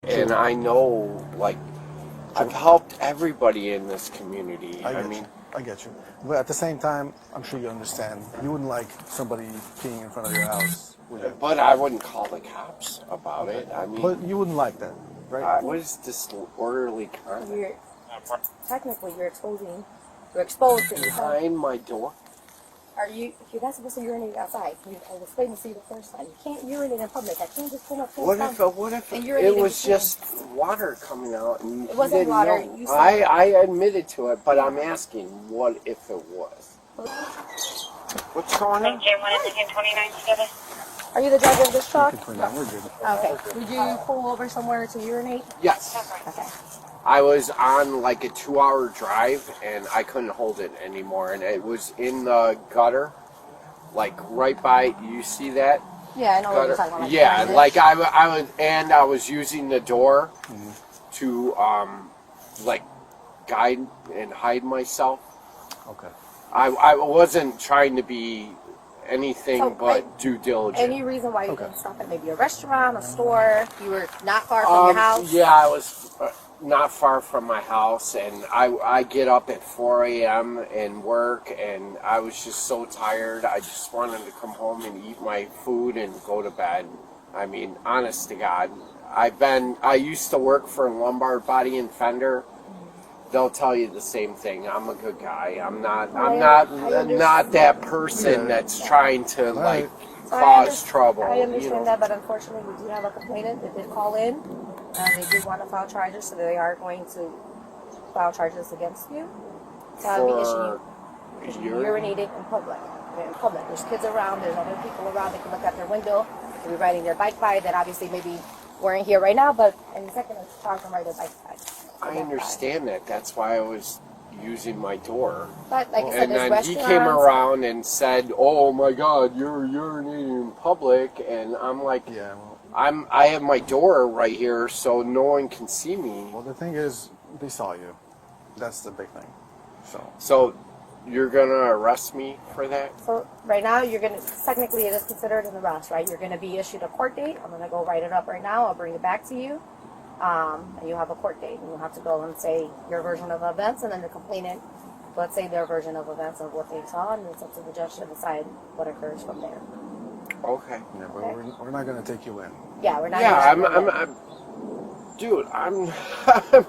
And I know, like, I've helped everybody in this community. I get you. But at the same time, I'm sure you understand. You wouldn't like somebody peeing in front of your house, would you? But I wouldn't call the cops about it. I mean, But you wouldn't like that, right? what is disorderly conduct? Technically, you're exposed to yourself. Behind my door? You're not supposed to urinate outside. I was explaining to you the first time. You can't urinate in public. I can't just pull up. What if it was just water coming out and it wasn't water? You said I admitted to it, but I'm asking, what if it was? What's going on? Are you the driver of this truck? We're good. Okay. Did you pull over somewhere to urinate? Yes. Okay. I was on like a 2-hour drive and I couldn't hold it anymore, and it was in the gutter, like right by. You see that? Yeah, I know gutter? what you're talking about. Yeah, like I was using the door to like guide and hide myself. Okay. I wasn't trying to be anything but due diligent. Any reason why you didn't stop at maybe a restaurant, a store? You were not far from your house? Yeah, I was not far from my house, and I get up at 4 a.m. and work, and I was just so tired. I just wanted to come home and eat my food and go to bed. I mean, honest to God, I used to work for Lombard Body and Fender. They'll tell you the same thing. I'm a good guy. I'm not that person that's trying to like cause trouble. I understand that, but unfortunately, we do have a complainant that did call in. They do want to file charges, so they are going to file charges against you. So urinating in public. There's kids around. There's other people around. They can look out their window. They'll be riding their bike by. That obviously maybe weren't here right now, but in a second, a car can ride their bike by. I understand that. That's why I was using my door. But like I said, and there's then restaurants. he came around and said, "Oh my God, you're urinating in public," and I'm like, Yeah. Well, I have my door right here, so no one can see me. well, the thing is, they saw you. That's the big thing. So you're gonna arrest me for that? So right now, technically it is considered an arrest, right? You're gonna be issued a court date. I'm gonna go write it up right now. I'll bring it back to you. And you have a court date, and you have to go and say your version of events, and then the complainant, let's say their version of events of what they saw, and it's up to the judge to decide what occurs from there. Okay. Yeah, but we're not going to take you in. Yeah, we're not. Yeah, dude, I'm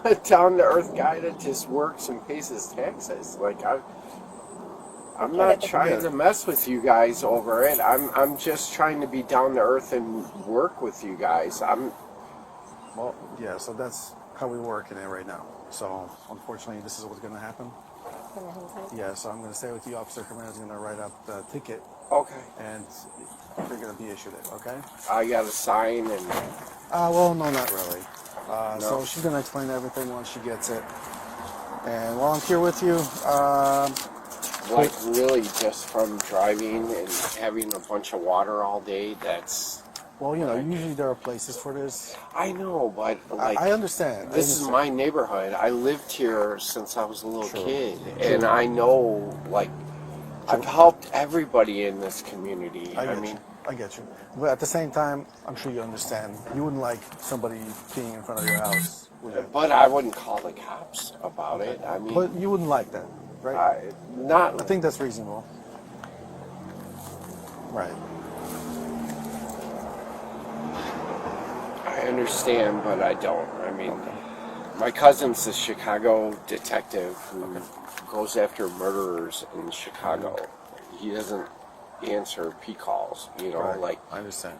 a down-to-earth guy that just works and pays his taxes. Like I'm not trying to mess with you guys over it. I'm just trying to be down-to-earth and work with you guys. Well, yeah, so that's how we work in it right now. So, unfortunately, this is what's going to happen. Yeah, so I'm going to stay with you. Officer Jimenez is going to write up the ticket. Okay. And you're going to be issued it, okay? I got a sign and... well, no, not really. No. So she's going to explain everything once she gets it. And while I'm here with you... like, really, just from driving and having a bunch of water all day, that's... Well, you know, usually there are places for this. I know, but like... I understand. This is my neighborhood. I lived here since I was a little kid. And I know, like, I've helped everybody in this community. I get you. But at the same time, I'm sure you understand. You wouldn't like somebody peeing in front of your house, would you? But I wouldn't call the cops about it. I mean... But you wouldn't like that, right? I think that's reasonable. Right. I understand, but I don't. I mean, my cousin's a Chicago detective who goes after murderers in Chicago. He doesn't answer P calls, you know, Right. like... I understand.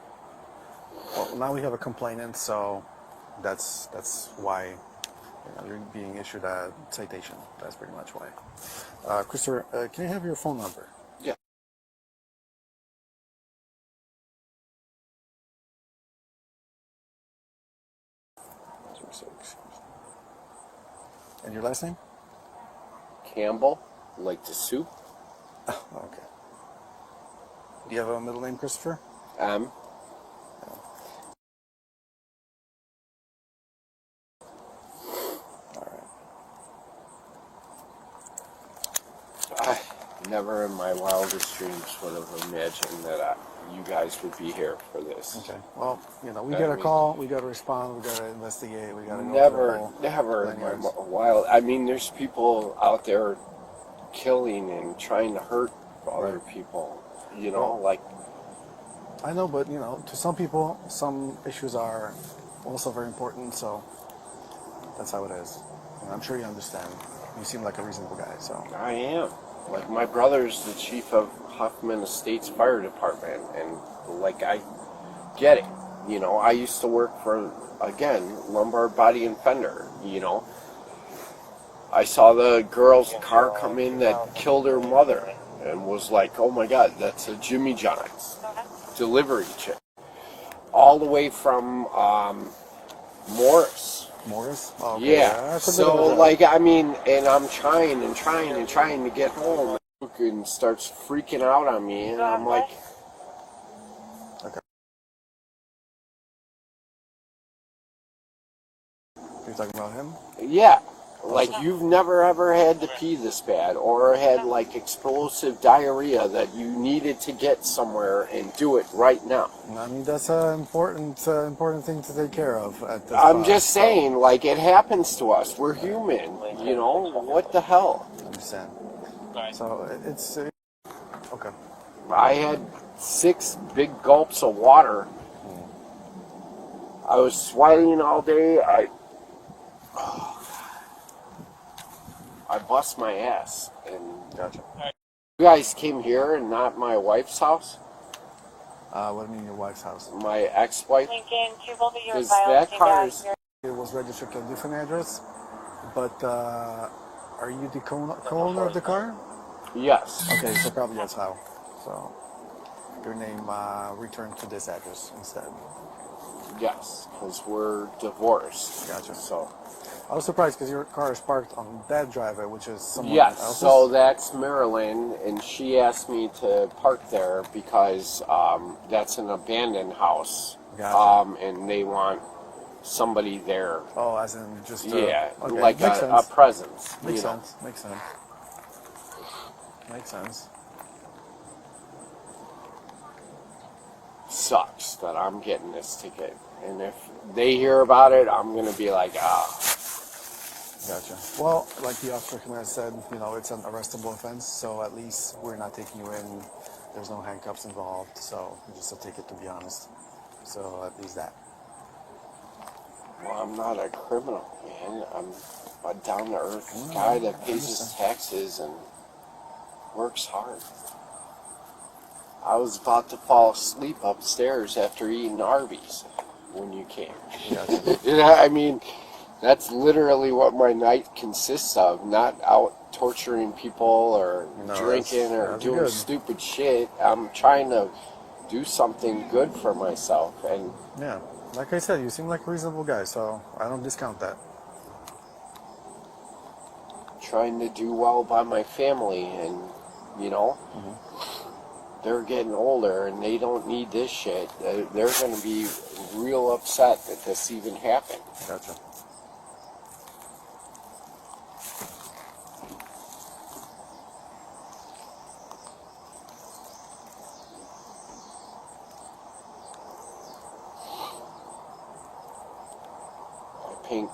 Well, now we have a complainant, so that's why you're being issued a citation. That's pretty much why. Christopher, can I have your phone number? Yeah. And your last name? Campbell, like the soup. Oh, okay. Do you have a middle name, Christopher? M. I never in my wildest dreams would have imagined that you guys would be here for this. Okay. Well, you know, we I get a mean- call, we got to respond, we got to investigate, we got to Never in my wild. I mean, there's people out there killing and trying to hurt other people. You know, Well, like I know, but you know, to some people, some issues are also very important. So that's how it is. And I'm sure you understand. You seem like a reasonable guy. So I am. Like my brother's the chief of Huffman Estates Fire Department, and like I get it. You know, I used to work for, again, Lombard Body and Fender. You know, I saw the girl's car come in that killed her mother, and was like, oh my God, that's a Jimmy John's delivery chick, all the way from Morris. Morris. Oh, okay. Yeah. That's a bit of So a- like, I mean, and I'm trying to get home, and starts freaking out on me, and I'm like, Okay. You're talking about him? yeah. Like, you've never ever had to pee this bad, or had like explosive diarrhea that you needed to get somewhere and do it right now. I mean, that's an important thing to take care of at this I'm time, just so- saying, like, it happens to us. We're human, you know? What the hell? I understand. So it's okay. I had 6 big gulps of water. I was sweating all day. I bust my ass. And Gotcha. you guys came here and not my wife's house? What do you mean your wife's house? My ex-wife? Lincoln, to both of your Because files, that came car back is... here. It was registered to a different address, but are you the co-owner of the car? Yes. Okay, so probably that's how. So your name returned to this address instead. Yes, because we're divorced. Gotcha. So... I was surprised because your car is parked on that driveway, which is someone Yes, else's. so that's Marilyn, and she asked me to park there because that's an abandoned house, Gotcha. and they want somebody there. Oh, as in just Yeah, okay. like Makes a sense. presence. Makes you know. sense. Makes sense. Makes sense. Sucks that I'm getting this ticket, and if they hear about it, I'm gonna be like, Gotcha. Well, like the officer command said, you know, it's an arrestable offense, so at least we're not taking you in. There's no handcuffs involved, so just a ticket, to be honest. So at least that. well, I'm not a criminal, man. I'm a down-to-earth guy that pays his taxes and works hard. I was about to fall asleep upstairs after eating Arby's when you came. Gotcha. Yeah, I mean, that's literally what my night consists of. Not out torturing people or No, drinking or that's doing good. stupid shit. I'm trying to do something good for myself, and Yeah, like I said, you seem like a reasonable guy, so I don't discount that. trying to do well by my family. And, you know, they're getting older and they don't need this shit. They're going to be real upset that this even happened. Gotcha. I paint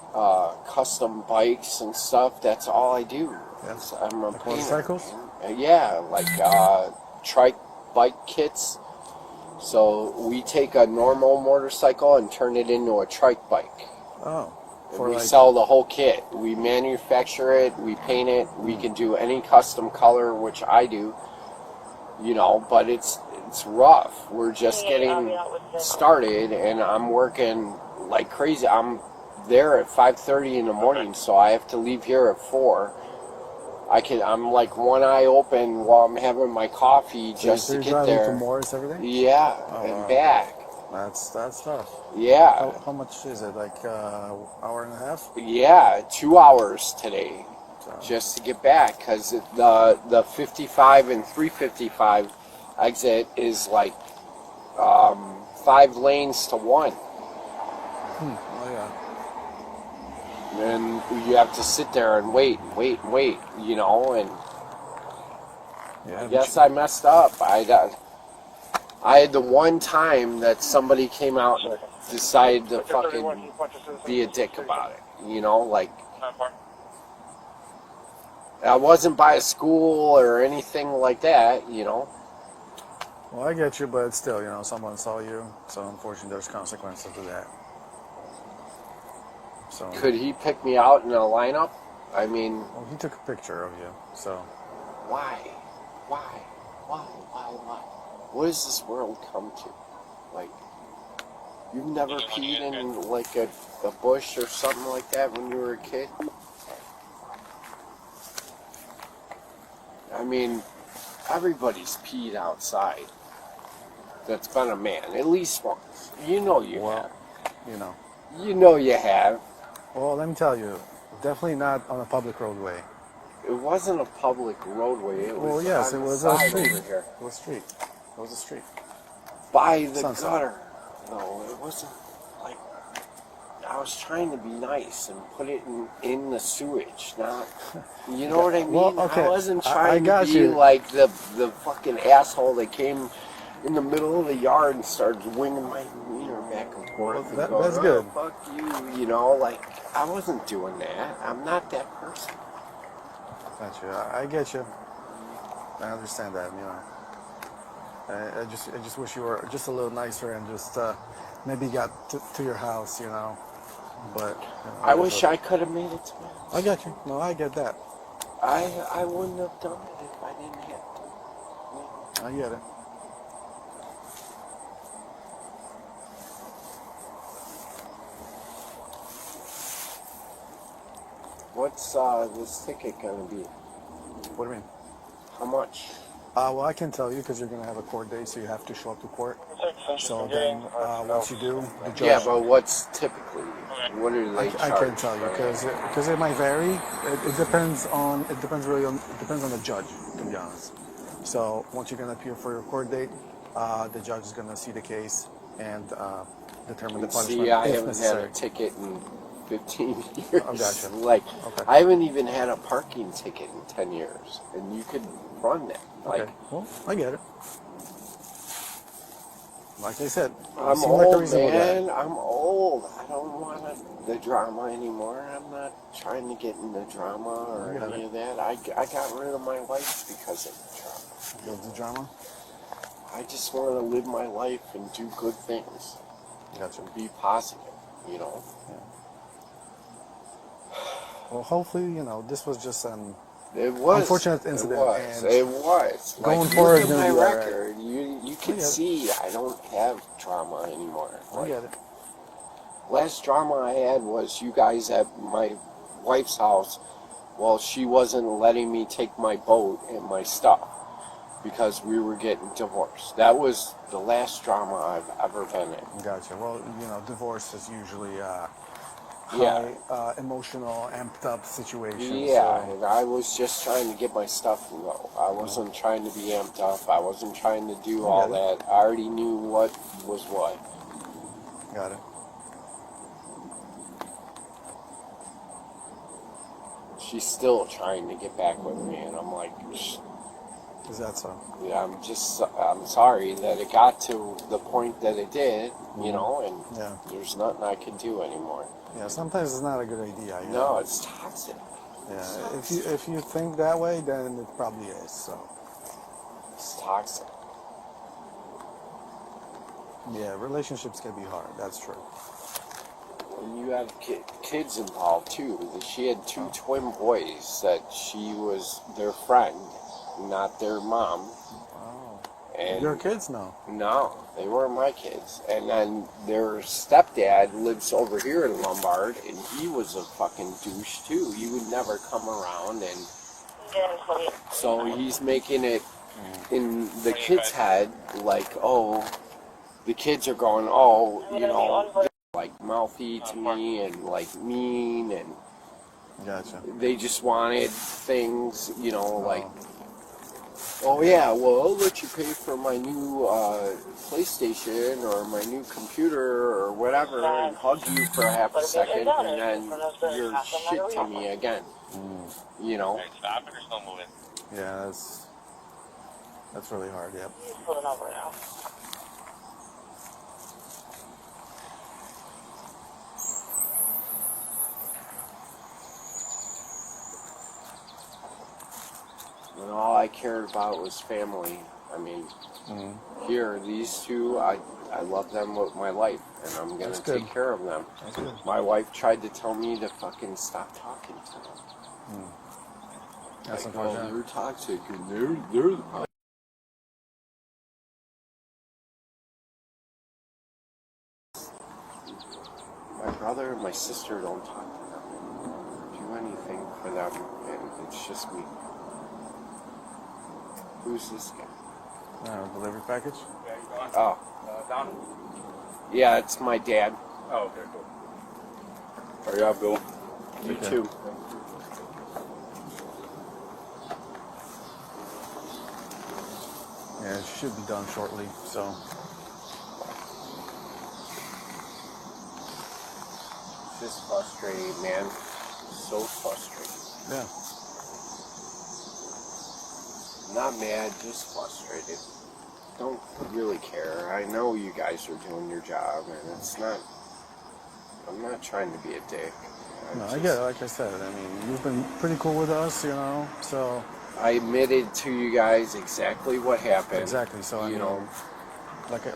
custom bikes and stuff. That's all I do. Yes. I'm a Like painter. motorcycles? Yeah, like trike bike kits. So we take a normal motorcycle and turn it into a trike bike. Oh, And for we like sell the whole kit. We manufacture it, we paint it, we can do any custom color, which I do, you know, but it's rough. We're just getting started, and I'm working like crazy. I'm there at 5:30 in the morning, so I have to leave here at 4. I'm like one eye open while I'm having my coffee just so to you're get driving there. to Morris every day? Yeah, and wow. back. That's tough. Yeah. How much is it? Like hour and a half? Yeah, 2 hours today, So, just to get back, because the 55 and 355 exit is like 5 lanes to 1, oh yeah. and you have to sit there and wait, you know. And Yeah. I guess I messed up. I had the one time that somebody came out and decided to fucking be a dick about it. You know, like, I wasn't by a school or anything like that, you know. Well, I get you, but still, you know, someone saw you, so unfortunately there's consequences to that. So Could he pick me out in a lineup? I mean, well, he took a picture of you, so why? Why? What does this world come to? Like, you've never peed in like a bush or something like that when you were a kid? I mean, everybody's peed outside. That's been a man, at least once. You know you have. you know. You know you have. Well, let me tell you, definitely not on a public roadway. It wasn't a public roadway. It was yes, on it the was a side street. over here. It was a street. It was a street. By the Sunset. gutter. No, it wasn't like... I was trying to be nice and put it in the sewage, not... You know what I mean? Well, okay. I wasn't I trying got to be you. like the fucking asshole that came in the middle of the yard and started winging my wiener back and forth. Well, and going, that's good. Oh, fuck you know, like, I wasn't doing that. I'm not that person. Got you. I get you. I understand that, you know. I just wish you were just a little nicer and just maybe got to your house, you know. But you know, I wish I could have made it to my house. I got you. No, I get that. I wouldn't have done it if I didn't have to. I get it. What's this ticket gonna be? What do you mean? How much? Well, I can tell you because you're going to have a court date, so you have to show up to court. So then, once you do, the judge... Yeah, but what's typically? What are they I charge can't tell you because it might vary. It depends on the judge, to be honest. So once you're going to appear for your court date, the judge is going to see the case and determine the punishment See, I if haven't necessary. had a ticket in 15 years. Oh, gotcha. Like, Okay. I haven't even had a parking ticket in 10 years, and you could run that. Like, Okay. Well, I get it. Like I said, you I'm seem like a old, reasonable guy. man. I'm old. I don't want the drama anymore. I'm not trying to get into drama or I got any it. of that. I got rid of my wife because of the drama. The drama? I just want to live my life and do good things. Gotcha. Be positive, you know. Yeah. Well, hopefully, you know, this was just an It was unfortunate incident. It was. Going Like, forward, look at it's my gonna be all right. record. You can get it. see I don't have trauma anymore. I Like, get it. last drama I had was you guys at my wife's house. Well, she wasn't letting me take my boat and my stuff because we were getting divorced. That was the last drama I've ever been in. Gotcha. Well, you know, divorce is usually Yeah. high, emotional, amped up situation. Yeah, So, and I was just trying to get my stuff and go. I wasn't trying to be amped up. I wasn't trying to do all Yeah. that. I already knew what was what. got it. She's still trying to get back with me, and I'm like, Is that so? yeah, I'm sorry that it got to the point that it did, you know, and Yeah. there's nothing I can do anymore. Yeah. Sometimes it's not a good idea. You No, know? it's toxic. Yeah. If you think that way, then it probably is. So. It's toxic. Yeah. Relationships can be hard. That's true. And you have kids involved too. She had two twin boys that she was their friend, not their mom. Wow. And Your kids know. no, they weren't my kids. And then their stepdad lives over here in Lombard, and he was a fucking douche too. He would never come around, and so he's making it in the kid's head like, oh, the kids are going, oh, you know, like mouthy to me and like mean, and Gotcha. they just wanted things, you know, like, oh yeah, well, I'll let you pay for my new PlayStation or my new computer or whatever, and hug you for half a second, and then you're shit to me again. You know? Yeah. That's really hard. Yep. And all I cared about was family. I mean, here, these two, I love them with my life, and I'm going to take care of them. That's good. My wife tried to tell me to fucking stop talking to them. That's like, unfortunate. oh, they're toxic, and they're my brother and my sister don't talk to them, do anything for them, and it's just me. Who's this guy? Delivery package? Oh. Don? Yeah, it's my dad. Oh, okay, cool. Hurry up, Bill. You Okay. too. Yeah, it should be done shortly, so. It's just frustrating, man. So frustrating. Yeah. Not mad, just frustrated. Don't really care. I know you guys are doing your job, and it's not. I'm not trying to be a dick. No, I get it. Like I said, I mean, you've been pretty cool with us, you know, so. I admitted to you guys exactly what happened. Exactly, so I you mean, know.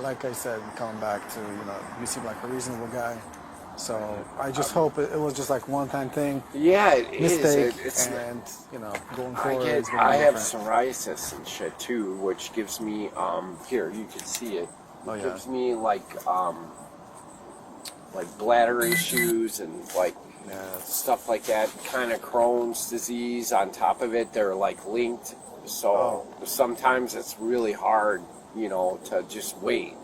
like I said, coming back to, you know, you seem like a reasonable guy. So I just hope it was just like one-time thing, Yeah, it mistake, is. It's and, you know, going forward it's going to I be have different. psoriasis and shit too, which gives me here you can see it. Oh, yeah. Gives me like bladder issues and like Yeah, stuff like that. Kind of Crohn's disease. On top of it, they're like linked. So sometimes it's really hard, you know, to just wait.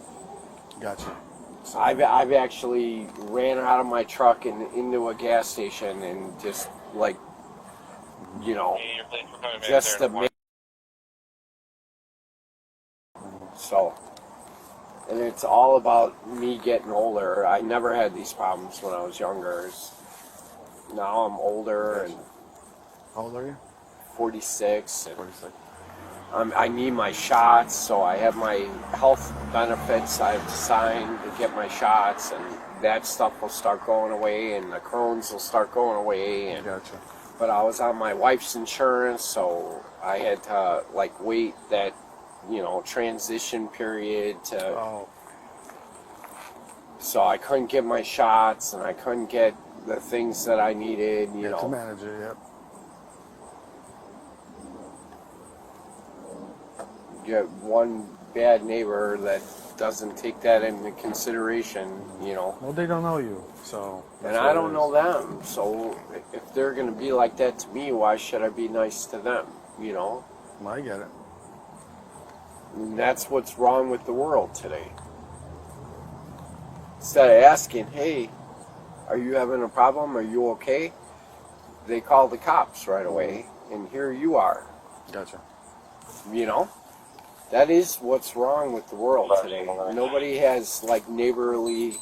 gotcha. So, I've actually ran out of my truck and into a gas station and just like, you know, just to make. So, and it's all about me getting older. I never had these problems when I was younger. Now I'm older and how old are you? 46. And 46. I need my shots, so I have my health benefits I have to sign to get my shots, and that stuff will start going away, and the Crohn's will start going away. And, Gotcha. but I was on my wife's insurance, so I had to like wait that, you know, transition period to. Oh, So I couldn't get my shots, and I couldn't get the things that I needed, you yeah, to know. manage it, yep. Get one bad neighbor that doesn't take that into consideration, you know. Well, they don't know you, so. And that's I what don't it know is. them, so if they're going to be like that to me, why should I be nice to them, you know? I get it. And that's what's wrong with the world today. Instead of asking, hey, are you having a problem? Are you okay? They call the cops right away, and here you are, Gotcha. you know? That is what's wrong with the world today. Nobody has, like, neighborly,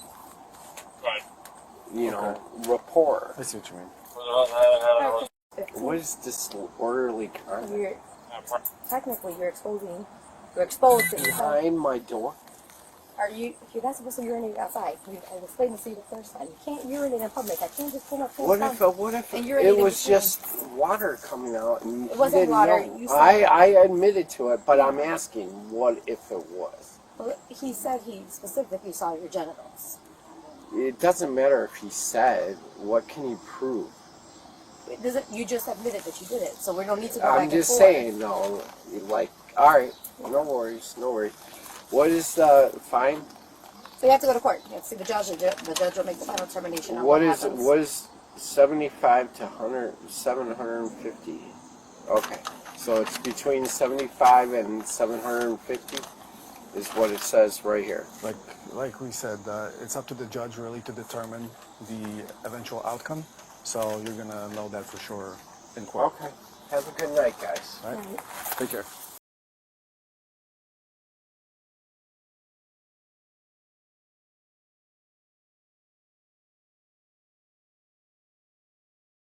you know, rapport. I see what you mean. What is disorderly conduct? Technically, you're exposed to the Behind my door? You're not supposed to urinate outside. I explained this to you the first time. You can't urinate in public. I can't just pull up. What if And it urinating was between. just water coming out and It he wasn't didn't water. know? You said- I admitted to it, but I'm asking, what if it was? Well, he said he specifically saw your genitals. It doesn't matter if he said. What can he prove? It doesn't. You just admitted that you did it, so we don't need to go back I'm and just forth. saying, no. Like, all right, no worries, no worries. What is the fine? So you have to go to court. You have to see the judge, and the judge will make the final determination on What what is happens. 75 to 100, 750? Okay, so it's between 75 and 750 is what it says right here. Like we said, it's up to the judge really to determine the eventual outcome. So you're gonna know that for sure in court. Okay, have a good night, guys. Right? Right. Take care.